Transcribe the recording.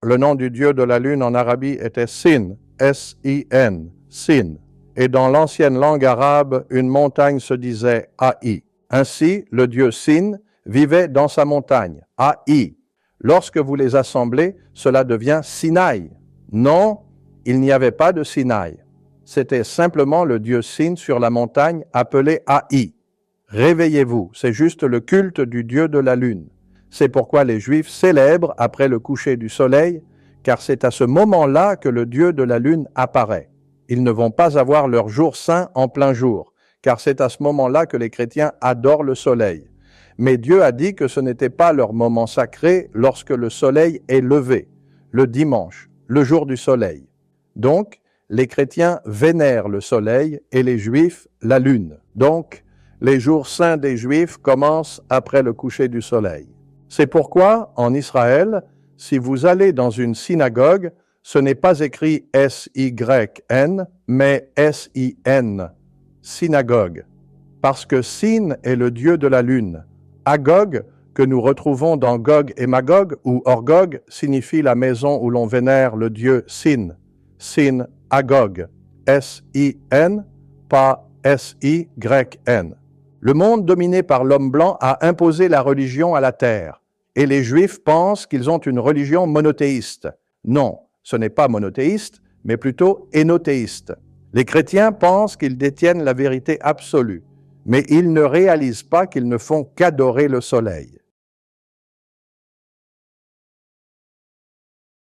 le nom du dieu de la lune en Arabie était Sin, S-I-N, Sin. Et dans l'ancienne langue arabe, une montagne se disait Aï. Ainsi, le dieu Sin vivait dans sa montagne, Aï. Lorsque vous les assemblez, cela devient Sinaï. Non, il n'y avait pas de Sinaï. C'était simplement le dieu Sin sur la montagne appelé Aï. Réveillez-vous, c'est juste le culte du dieu de la lune. C'est pourquoi les Juifs célèbrent après le coucher du soleil, car c'est à ce moment-là que le dieu de la lune apparaît. Ils ne vont pas avoir leur jour saint en plein jour, car c'est à ce moment-là que les chrétiens adorent le soleil. Mais Dieu a dit que ce n'était pas leur moment sacré lorsque le soleil est levé, le dimanche, le jour du soleil. Donc, les chrétiens vénèrent le soleil et les Juifs la lune. Donc, les jours saints des Juifs commencent après le coucher du soleil. C'est pourquoi, en Israël, si vous allez dans une synagogue, ce n'est pas écrit S-Y-N, mais S-I-N, synagogue. Parce que Sin est le dieu de la lune. Agog, que nous retrouvons dans Gog et Magog, ou Orgog, signifie la maison où l'on vénère le dieu Sin. Sin, Agog. S-I-N, pas S-Y-N. Le monde dominé par l'homme blanc a imposé la religion à la terre. Et les Juifs pensent qu'ils ont une religion monothéiste. Non, ce n'est pas monothéiste, mais plutôt énothéiste. Les chrétiens pensent qu'ils détiennent la vérité absolue, mais ils ne réalisent pas qu'ils ne font qu'adorer le soleil.